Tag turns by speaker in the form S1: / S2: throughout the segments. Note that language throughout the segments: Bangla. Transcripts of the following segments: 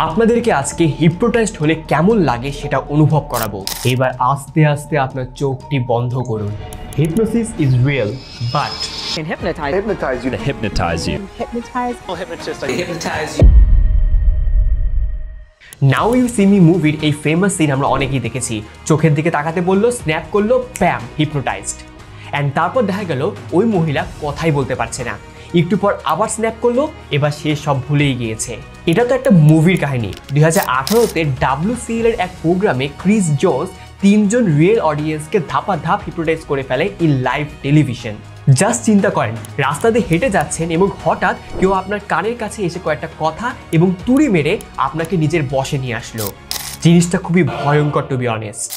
S1: আপনাদেরকে আজকে হিপনোটাইজড হলে কেমন লাগে সেটা অনুভব করাবো। এবার আস্তে আস্তে আপনার চোখটি বন্ধ করুন। Hypnosis is real, but
S2: can hypnotize you.
S3: Hypnotize you.
S2: Hypnotize you.
S1: Now you see me মুভির এই ফেমাস সিন আমরা অনেকেই দেখেছি। চোখের দিকে তাকাতে বললো, স্ন্যাপ করলো, ব্যাম, হিপনোটাইজড। অ্যান্ড তারপর দেখা গেল ওই মহিলা কথাই বলতে পারছে না। একটু পর আবার স্ন্যাপ করলো, এবার সে সব ভুলেই গিয়েছে। এটা তো একটা মুভির কাহিনী। 2018-তে WCL এর এক প্রোগ্রামে ক্রিস জোন্স 3জন রিয়েল অডিয়েন্সকে ধাপা ধাপ হিপনোটাইজ করে ফেলে ইন লাইভ টেলিভিশন। জাস্ট চিন্তা করেন, রাস্তা দিয়ে হেঁটে যাচ্ছেন এবং হঠাৎ কেউ আপনার কানের কাছে এসে কয়েকটা কথা এবং তুড়ি মেরে আপনাকে নিজের বশে নিয়ে আসলো। জিনিসটা খুবই ভয়ঙ্কর, to be honest.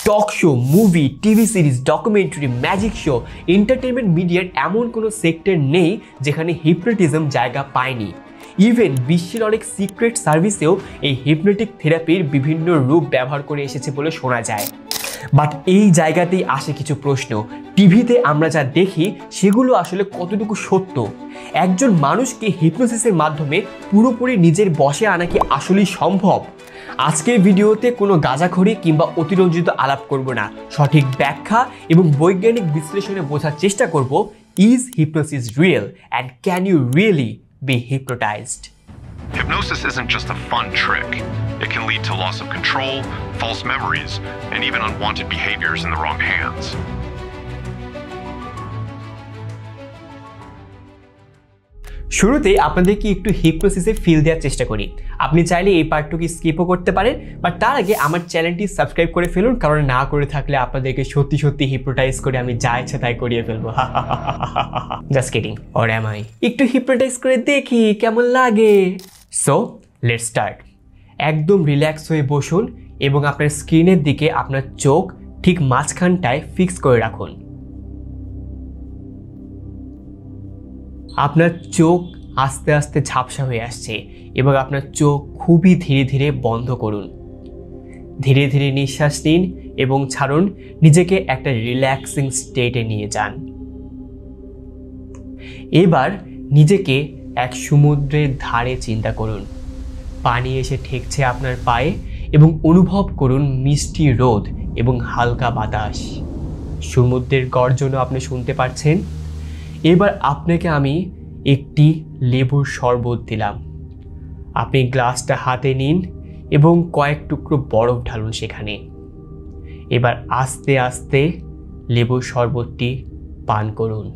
S1: Talk show, movie, TV series, documentary, magic show, entertainment মিডিয়ার এমন কোনো সেক্টর নেই যেখানে হিপনোটিজম জায়গা পায়নি। ইভেন বিশ্বের অনেক সিক্রেট সার্ভিসেও এই হিপনোটিক থেরাপির বিভিন্ন রূপ ব্যবহার করে এসেছে বলে শোনা যায়। বাট এই জায়গাতেই আসে কিছু প্রশ্ন। টিভিতে আমরা যা দেখি সেগুলো আসলে কতটুকু সত্য? একজন মানুষকে হিপনোসিসের মাধ্যমে পুরোপুরি নিজের বশে আনা কি আসলেই সম্ভব? আজকের ভিডিওতে কোনো গাঁজাখড়ি কিংবা অতিরঞ্জিত আলাপ করব না। সঠিক ব্যাখ্যা এবং বৈজ্ঞানিক বিশ্লেষণে বোঝার চেষ্টা করব, is hypnosis real and can you really be hypnotized?
S4: Hypnosis isn't just a fun trick. It can lead to loss of control, false memories, and even unwanted behaviors in the wrong hands.
S1: শুরুতে আপনাদেরকে একটু হিপনোসিসে ফিল দেওয়ার চেষ্টা করি। আপনি চাইলে এই পার্টটুকু স্কিপও করতে পারেন, বাট তার আগে আমার চ্যানেলটি সাবস্ক্রাইব করে ফেলুন, কারণ না করে থাকলে আপনাদেরকে সত্যি সত্যি হিপনোটাইজ করে আমি যা ইচ্ছা তাই করিয়ে ফেলবো। Just kidding, or am I? একটু হিপনোটাইজ করে দেখি কেমন লাগে। So let's start. একদম রিল্যাক্স হয়ে বসুন এবং আপনার স্ক্রিনের দিকে আপনার চোখ ঠিক মাঝখানটায় ফিক্স করে রাখুন। আপনার চোখ আস্তে আস্তে ঝাপসা হয়ে আসছে এবং আপনার চোখ খুবই ধীরে ধীরে বন্ধ করুন। ধীরে ধীরে নিঃশ্বাস নিন এবং ছাড়ুন। নিজেকে একটা রিল্যাক্সিং স্টেটে নিয়ে যান। এবার নিজেকে এক সমুদ্রের ধারে চিন্তা করুন। পানি এসে ঠেকছে আপনার পায়ে এবং অনুভব করুন মিষ্টি রোদ এবং হালকা বাতাস। সমুদ্রের গর্জনও আপনি শুনতে পাচ্ছেন। এবার আপনাকে আমি একটি লেবুর শরবত দিলাম। আপনি গ্লাসটা হাতে নিন এবং কয়েক টুকরো বরফ ঢালুন সেখানে। এবার আস্তে আস্তে লেবুর শরবতটি পান করুন।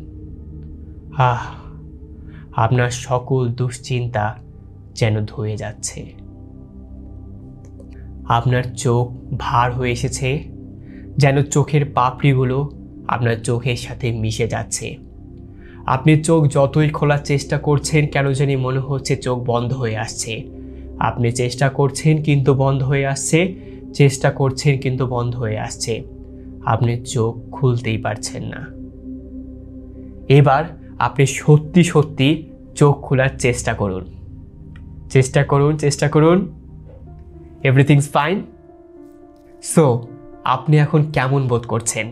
S1: আপনার সকল দুশ্চিন্তা যেন ধুয়ে যাচ্ছে। আপনার চোখ ভার হয়ে এসেছে, যেন চোখের পাপড়িগুলো আপনার চোখের সাথে মিশে যাচ্ছে। আপনি চোখ যতই খোলার চেষ্টা করছেন, কেন জানি মনে হচ্ছে চোখ বন্ধ হয়ে আসছে। আপনি চেষ্টা করছেন কিন্তু বন্ধ হয়ে আসছে, চেষ্টা করছেন কিন্তু বন্ধ হয়ে আসছে। আপনি চোখ খুলতেই পারছেন না। এবার আপনি সত্যি সত্যি চোখ খোলার চেষ্টা করুন। চেষ্টা করুন, চেষ্টা করুন। Everythings fine. সো আপনি এখন কেমন বোধ করছেন?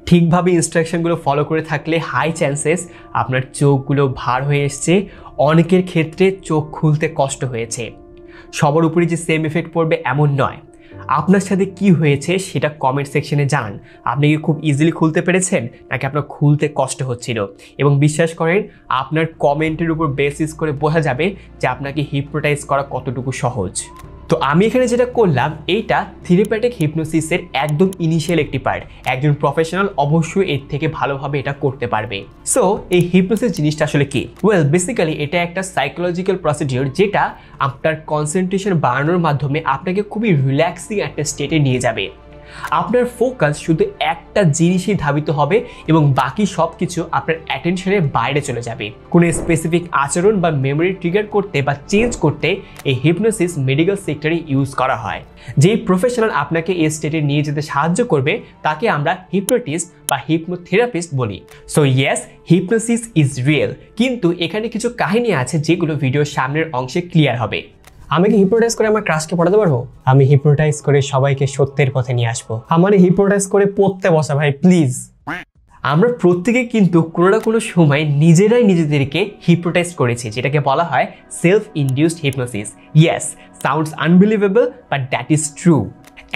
S1: ঠিকভাবে ইনস্ট্রাকশনগুলো ফলো করে থাকলে হাই চান্সেস আপনার চোখগুলো ভার হয়ে এসছে। অনেকের ক্ষেত্রে চোখ খুলতে কষ্ট হয়েছে। সবার উপরে যে সেম এফেক্ট পড়বে এমন নয়। আপনার সাথে কি হয়েছে সেটা কমেন্ট সেকশনে জানান। আপনি কি খুব ইজিলি খুলতে পেরেছেন নাকি আপনার খুলতে কষ্ট হচ্ছিল? এবং বিশ্বাস করেন, আপনার কমেন্টের উপর বেসিস করে বোঝা যাবে যে আপনাকে হিপনোটাইজ করা কতটুকু সহজ। তো আমি এখানে যেটা করলাম, এইটা থেরাপিউটিক হিপনোসিসের একদম ইনিশিয়াল একটি পার্ট। একজন প্রফেশনাল অবশ্যই এর থেকে ভালোভাবে এটা করতে পারবে। সো এই হিপনোসিস জিনিসটা আসলে কি? ওয়েল, বেসিক্যালি এটা একটা সাইকোলজিক্যাল প্রসিডিওর যেটা আপনার কনসেন্ট্রেশন বাড়ানোর মাধ্যমে আপনাকে খুবই রিল্যাক্সিং একটা স্টেটে নিয়ে যাবে। আপনার ফোকাস শুধু একটা জিনিসই ধাবিত হবে এবং বাকি সব কিছু আপনার অ্যাটেনশনের বাইরে চলে যাবে। কোনো স্পেসিফিক আচরণ বা মেমোরি ট্রিগার করতে বা চেঞ্জ করতে এই হিপনোসিস মেডিকেল সেক্টরে ইউজ করা হয়। যেই প্রফেশনাল আপনাকে এই স্টেটে নিয়ে যেতে সাহায্য করবে তাকে আমরা হিপনোটিস্ট বা হিপনোথেরাপিস্ট বলি। So yes, hypnosis is real, কিন্তু এখানে কিছু কাহিনী আছে যেগুলো ভিডিওর সামনের অংশে ক্লিয়ার হবে। আমি কি হিপনোটাইজ করে আমার ক্রাশকে পড়াতে পারবো? আমি হিপনোটাইজ করে সবাইকে সত্যের পথে নিয়ে আসবো। আমার হিপনোটাইজ করে পড়তে বসা ভাই, প্লিজ। আমরা প্রত্যেকে কিন্তু কোনো না কোনো সময় নিজেরাই নিজেদেরকে হিপনোটাইজ করেছি, যেটাকে বলা হয় self induced hypnosis. Yes, sounds unbelievable, but that is true.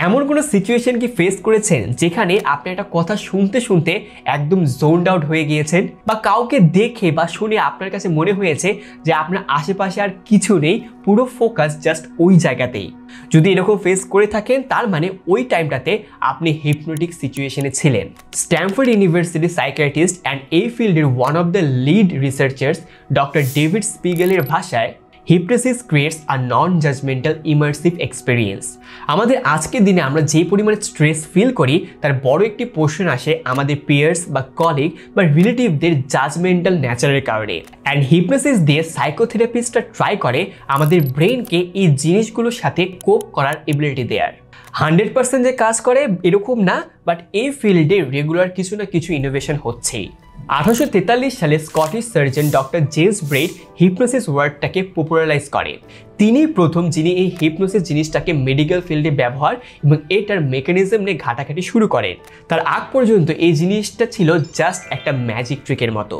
S1: এমন কোনো সিচুয়েশন কি ফেস করেছেন যেখানে আপনি একটা কথা শুনতে শুনতে একদম জোনড আউট হয়ে গিয়েছেন, বা কাউকে দেখে বা শুনে আপনার কাছে মনে হয়েছে যে আপনার আশেপাশে আর কিছু নেই, পুরো ফোকাস জাস্ট ওই জায়গাতেই? যদি এরকম ফেস করে থাকেন তার মানে ওই টাইমটাতে আপনি হিপনোটিক সিচুয়েশনে ছিলেন। স্ট্যানফোর্ড ইউনিভার্সিটি সাইকিয়াট্রিস্ট অ্যান্ড এই ফিল্ডের one of the lead researchers doctor David স্পিগেলের ভাষায়, hypnosis creates a non-judgmental immersive experience. আমাদের আজকের দিনে আমরা যে পরিমাণে স্ট্রেস ফিল করি তার বড় একটি পোর্শন আসে আমাদের পিয়ার্স বা কলিগ বা রিলেটিভদের জাজমেন্টাল নেচারের কারণে। অ্যান্ড হিপনোসিস দিয়ে সাইকোথেরাপিস্টরা ট্রাই করে আমাদের ব্রেনকে এই জিনিসগুলোর সাথে কোপ করার এবিলিটি দেয়ার। 100% যে কাজ করে এরকম না, বাট এই ফিল্ডে রেগুলার কিছু না কিছু ইনোভেশন হচ্ছেই। 1843 সালে Scottish surgeon doctor James Braid hypnosis ওয়ার্ডটাকে পপুলারাইজ করেন। তিনি প্রথম যিনি এই হিপনোসিস জিনিসটাকে মেডিকেল ফিল্ডে ব্যবহার এবং এটার মেকানিজম নিয়ে ঘাটাঘাটি শুরু করেন। তার আগ পর্যন্ত এই জিনিসটা ছিল জাস্ট একটা ম্যাজিক ট্রিকের মতো।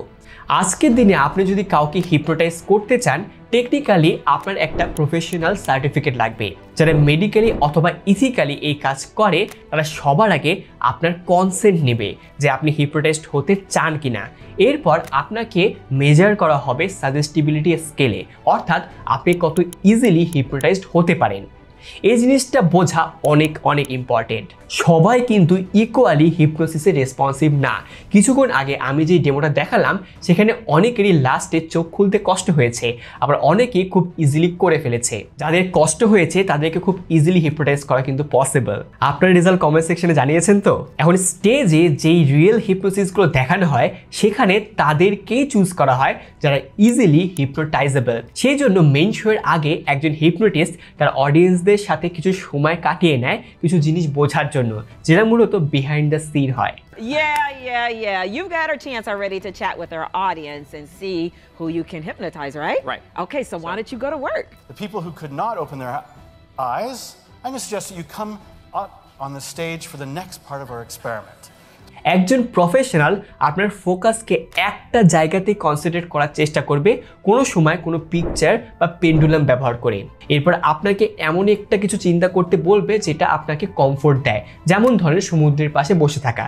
S1: আজকের দিনে আপনি যদি কাউকে হিপনোটাইজ করতে চান, টেকনিক্যালি আপনার একটা প্রফেশনাল সার্টিফিকেট লাগবে। যারা মেডিকেলি অথবা ইথিক্যালি এই কাজ করে তারা সবার আগে আপনার কনসেন্ট নেবে যে আপনি হিপনোটাইজড হতে চান কিনা। এরপর আপনাকে মেজার করা হবে সাজেস্টিবিলিটি স্কেলে, অর্থাৎ আপনি কত ইজিলি হিপনোটাইজড হতে পারেন। এই জিনিসটা বোঝা অনেক অনেক ইম্পর্টেন্ট। সবাই কিন্তু ইকুয়ালি হিপনোসিসে রেসপন্সিভ না। কিছুক্ষণ আগে আমি যে ডেমোটা দেখালাম সেখানে অনেকেরই লাস্টে চোখ খুলতে কষ্ট হয়েছে, আবার অনেকেই খুব ইজিলি করে ফেলেছে। যাদের কষ্ট হয়েছে তাদেরকে খুব ইজিলি হিপনোটাইজ করা কিন্তু পসিবল। আপনার রেজাল্ট কমেন্ট সেকশনে জানিয়েছেন তো? এখন স্টেজে যেই রিয়েল হিপনোসিসগুলো দেখানো হয় সেখানে তাদেরকেই চুজ করা হয় যারা ইজিলি হিপনোটাইজেবল। সেই জন্য মেইন শোয়ের আগে একজন হিপনোটিস্ট তার অডিয়েন্সদের সাথে কিছু সময় কাটিয়ে নেয় কিছু জিনিস বোঝার জন্য, যেটা মূলত বিহাইন্ড দ্য সিন হয়।
S2: Yeah. You've got a chance already to chat with our audience and see who you can hypnotize, right?
S3: Right.
S2: Okay, so why don't you go to work?
S3: The people who could not open their eyes, I'm going to suggest that you come up on the stage for the next part of our experiment.
S1: একজন প্রফেশনাল আপনার ফোকাসকে একটা জায়গাতে কনসেন্ট্রেট করার চেষ্টা করবে, কোনো সময় কোনো পিকচার বা পেন্ডুলাম ব্যবহার করে। এরপর আপনাকে এমন একটা কিছু চিন্তা করতে বলবে যেটা আপনাকে কমফোর্ট দেয়, যেমন ধরেন সমুদ্রের পাশে বসে থাকা।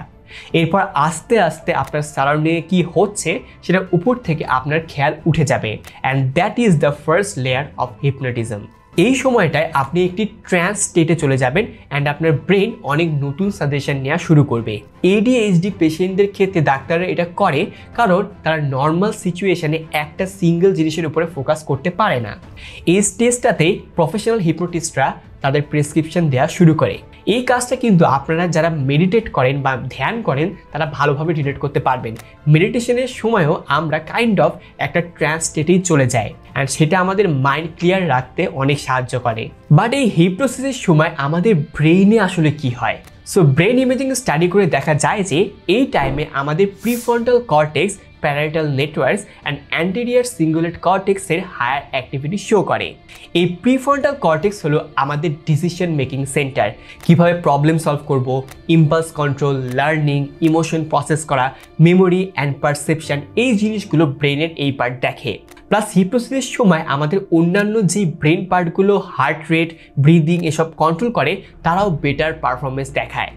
S1: এরপর আস্তে আস্তে আপনার সারাউন্ডিংয়ে কি হচ্ছে সেটা উপর থেকে আপনার খেয়াল উঠে যাবে, and that is the first layer of hypnotism. এই সময়টায় আপনি একটি ট্রান্স স্টেটে চলে যাবেন অ্যান্ড আপনার ব্রেন অনেক নতুন সাজেশন নেওয়া শুরু করবে। ADHD পেশেন্টদের ক্ষেত্রে ডাক্তাররা এটা করে কারণ তারা নর্মাল সিচুয়েশনে একটা সিঙ্গেল জিনিসের উপরে ফোকাস করতে পারে না। এই স্টেজটাতেই প্রফেশনাল হিপনোটিস্টরা তাদের প্রেসক্রিপশন দেওয়া শুরু করে। এই কাজটা কিন্তু আপনারা যারা মেডিটেট করেন বা ধ্যান করেন তারা ভালোভাবে রিলেট করতে পারবেন। মেডিটেশনের সময়ও আমরা কাইন্ড অফ একটা ট্রান্স স্টেটেই চলে যাই, অ্যান্ড সেটা আমাদের মাইন্ড ক্লিয়ার রাখতে অনেক সাহায্য করে। বাট এই হিপনোসিসের সময় আমাদের ব্রেইনে আসলে কি হয়? সো ব্রেন ইমেজিং স্টাডি করে দেখা যায় যে এই টাইমে আমাদের prefrontal cortex, parietal networks and anterior cingulate কর্টেক্সের হায়ার অ্যাক্টিভিটি শো করে। এই প্রিফ্রন্টাল কর্টেক্স হলো আমাদের ডিসিশন মেকিং সেন্টার। কিভাবে প্রবলেম সলভ করব, impulse control, learning, emotion process করা, মেমোরি অ্যান্ড পারসেপশন, এই জিনিসগুলো ব্রেনের এই পার্ট দেখে। প্লাস হিপনোসিসের সময় আমাদের অন্যান্য যে ব্রেন পার্টগুলো হার্ট রেট, ব্রিদিং এসব কন্ট্রোল করে তারাও বেটার পারফরমেন্স দেখায়।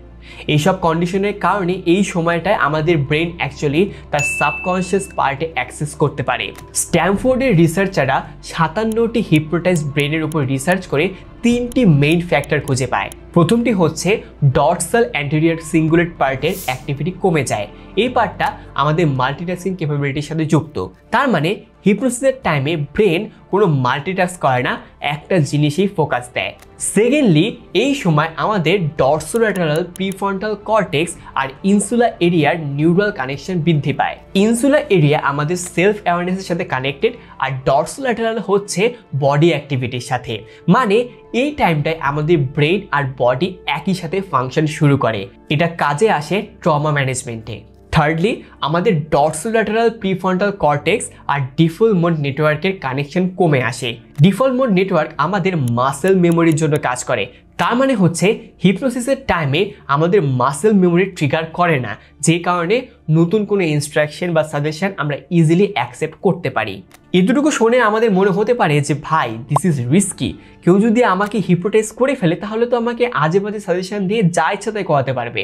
S1: এইসব কন্ডিশনের কারণে এই সময়টায় আমাদের ব্রেন অ্যাকচুয়ালি তার সাবকনশিয়াস পার্টে অ্যাক্সেস করতে পারে। স্ট্যানফোর্ডের রিসার্চাররা 57টি হিপনোটাইজ ব্রেনের উপর রিসার্চ করে 3টি মেইন ফ্যাক্টর খুঁজে পায়। প্রথমটি হচ্ছে ডর্সাল অ্যান্টেরিয়র সিঙ্গুলেট পার্টের অ্যাক্টিভিটি কমে যায়। এই পার্টটা আমাদের মাল্টিটাস্কিং ক্যাপাবিলিটির সাথে যুক্ত। তার মানে হিপনোসিসের টাইমে ব্রেন কোনো মাল্টিটাস্ক করে না, একটা জিনিসেই ফোকাস দেয়। সেকেন্ডলি, এই সময় আমাদের ডর্সোল্যাটারাল প্রিফ্রন্টাল কর্টেক্স আর ইনসুলা এরিয়ার নিউরাল কানেকশন বৃদ্ধি পায়। ইনসুলা এরিয়া আমাদের সেলফ অ্যাওয়ারনেসের সাথে কানেক্টেড, আর ডর্সোল্যাটারাল হচ্ছে বডি অ্যাক্টিভিটির সাথে। মানে এই টাইমটায় আমাদের ব্রেন আর বডি একই সাথে ফাংশন শুরু করে। এটা কাজে আসে ট্রমা ম্যানেজমেন্টে। থার্ডলি, আমাদের ডরসোল্যাটারাল প্রিফ্রন্টাল কর্টেক্স আর ডিফল্ট মোড নেটওয়ার্কের কানেকশন কমে আসে। ডিফল্ট মোড নেটওয়ার্ক আমাদের মাসেল মেমোরির জন্য কাজ করে। তার মানে হচ্ছে হিপনোসিসের টাইমে আমাদের মাসেল মেমোরি ট্রিগার করে না, যে কারণে নতুন কোনো ইনস্ট্রাকশন বা সাজেশন আমরা ইজিলি অ্যাকসেপ্ট করতে পারি। এতটুকু শুনে আমাদের মনে হতে পারে যে ভাই দিস ইজ রিস্কি, কেউ যদি আমাকে হিপনোটাইজ করে ফেলে তাহলে তো আমাকে আজে বাজে সাজেশন দিয়ে যা ইচ্ছা তাই করাতে পারবে।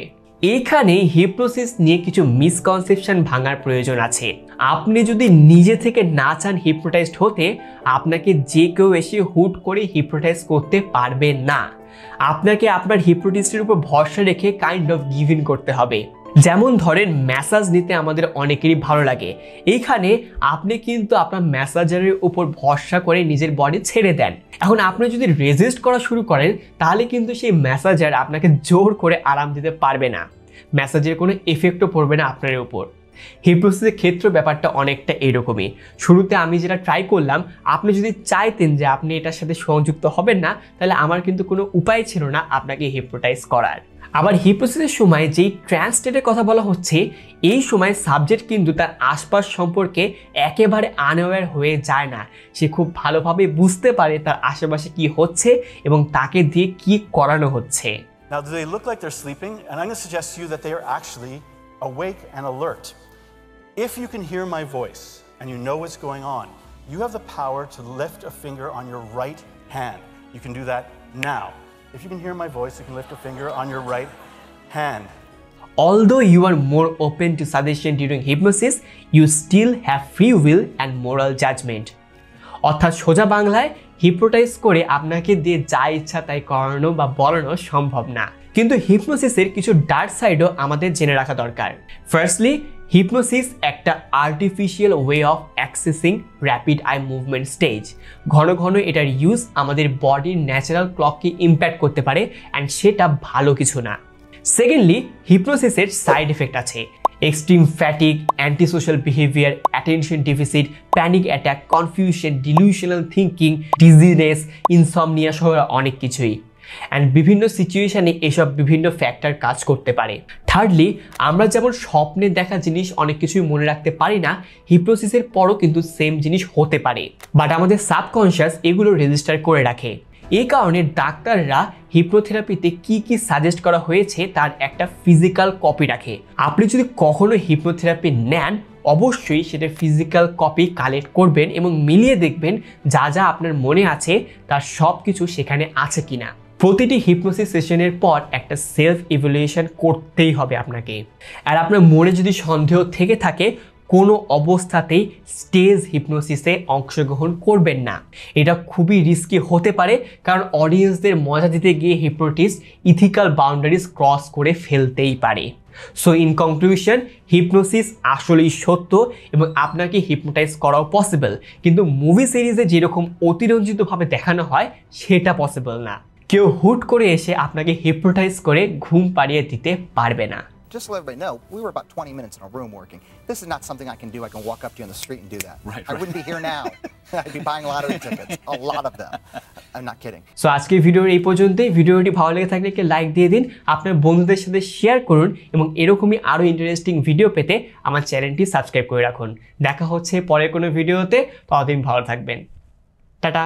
S1: এইখানে হিপনোসিস নিয়ে কিছু মিসকনসেপশন ভাঙার প্রয়োজন আছে। আপনি যদি নিজে থেকে না চান হিপনোটাইজড হতে, আপনাকে যে কেউ এসে হুট করে হিপনোটাইজ করতে পারবে না। আপনাকে আপনার হিপনোটিস্টের উপর ভরসা রেখে কাইন্ড অফ গিভ ইন করতে হবে। যেমন ধরেন ম্যাসাজ নিতে আমাদের অনেকেরই ভালো লাগে, এইখানে আপনি কিন্তু আপনার ম্যাসাজারের উপর ভরসা করে নিজের বডি ছেড়ে দেন। এখন আপনি যদি রেজিস্ট করা শুরু করেন তাহলে কিন্তু সেই ম্যাসাজার আপনাকে জোর করে আরাম দিতে পারবে না, ম্যাসাজের কোনো এফেক্টও পড়বে না আপনার উপর। হিপনোসিসের ক্ষেত্রে ব্যাপারটা অনেকটা এরকমই। শুরুতে আমি যেটা ট্রাই করলাম, আপনি যদি চাইতেন যে আপনি এটার সাথে সংযুক্ত হবেন না, তাহলে আমার কিন্তু কোনো উপায় ছিল না আপনাকে হিপনোটাইজ করার। আবার হিপনোসিসের সময় যেই ট্রান্স স্টেটের কথা বলা হচ্ছে, এই সময় সাবজেক্ট কিন্তু তার আশপাশ সম্পর্কে একেবারে আনঅ্যাওয়্যার হয়ে যায় না। সে খুব ভালোভাবে বুঝতে পারে তার আশেপাশে কি হচ্ছে এবং তাকে দিয়ে কি করানো হচ্ছে।
S3: Now, do they look like they're sleeping? And I'm going to suggest to you that they are actually awake and alert. If you can hear my voice and you know what's going on, you have the power to lift a finger on your right hand. You can do that now. If you can hear my voice, you can lift a finger on your right hand.
S1: Although you are more open to suggestion during hypnosis, you still have free will and moral judgment. অর্থাৎ সোজা বাংলায়, হিপনোটাইজ করে আপনাকে দিয়ে যা ইচ্ছা তাই করানো বা বলানো সম্ভব না। কিন্তু হিপনোসিসের কিছু ডার্ক সাইডও আমাদের জেনে রাখা দরকার। ফার্স্টলি, হিপনোসিস একটা artificial way of accessing rapid eye movement stage. ঘন ঘন এটার ইউজ আমাদের বডির ন্যাচারাল ক্লককে ইম্প্যাক্ট করতে পারে, অ্যান্ড সেটা ভালো কিছু না। সেকেন্ডলি, হিপনোসিসের সাইড এফেক্ট আছে। Extreme fatigue, antisocial behaviour, attention deficit, panic attack, confusion, delusional thinking, dizziness, insomnia সহ অনেক কিছুই। অ্যান্ড বিভিন্ন সিচুয়েশানে এসব বিভিন্ন ফ্যাক্টর কাজ করতে পারে। থার্ডলি, আমরা যেমন স্বপ্নে দেখা জিনিস অনেক কিছুই মনে রাখতে পারি না, হিপনোসিসের পরও কিন্তু সেম জিনিস হতে পারে, বাট আমাদের সাবকনশিয়াস এগুলো রেজিস্টার করে রাখে। এই কারণে ডাক্তাররা হিপনোথেরাপিতে কি কি সাজেস্ট করা হয়েছে তার একটা ফিজিক্যাল কপি রাখে। আপনি যদি কখনো হিপনোথেরাপি নেন, অবশ্যই সেটা ফিজিক্যাল কপি কালেক্ট করবেন এবং মিলিয়ে দেখবেন যা যা আপনার মনে আছে তার সব কিছু সেখানে আছে কিনা। প্রতিটি হিপনোসিস সেশনের পর একটা সেলফ ইভ্যালুয়েশন করতেই হবে আপনাকে। আর আপনার মনে যদি সন্দেহ থেকে থাকে, কোনো অবস্থাতেই স্টেজ হিপনোসিসে অংশগ্রহণ করবেন না। এটা খুবই রিস্কি হতে পারে, কারণ অডিয়েন্সদের মজা দিতে গিয়ে হিপনোটিস্ট ইথিক্যাল বাউন্ডারিজ ক্রস করে ফেলতেই পারে। সো ইন কনক্লুশন, হিপনোসিস আসলেই সত্য এবং আপনাকে হিপনোটাইজ করাও পসিবল, কিন্তু মুভি সিরিজে যেরকম অতিরঞ্জিতভাবে দেখানো হয় সেটা পসিবল না। কেউ হুট করে এসে আপনাকে হিপনোটাইজ করে ঘুম পাড়িয়ে দিতে পারবে না।
S5: Just to let everybody know, we were about 20 minutes in a room working. This is not something I can do. I can walk up to you on the street and do that. I wouldn't be here now. I'd be buying lottery tickets, a lot of them. I'm not kidding.
S1: So আজকের ভিডিওর এই পর্যন্তই। ভিডিওটি ভালো লেগে থাকলে একটি লাইক দিয়ে দিন, আপনার বন্ধুদের সাথে শেয়ার করুন এবং এরকমই আরও ইন্টারেস্টিং ভিডিও পেতে আমার চ্যানেলটি সাবস্ক্রাইব করে রাখুন। দেখা হচ্ছে পরের কোনো ভিডিওতে, ততদিন ভালো থাকবেন। টাটা।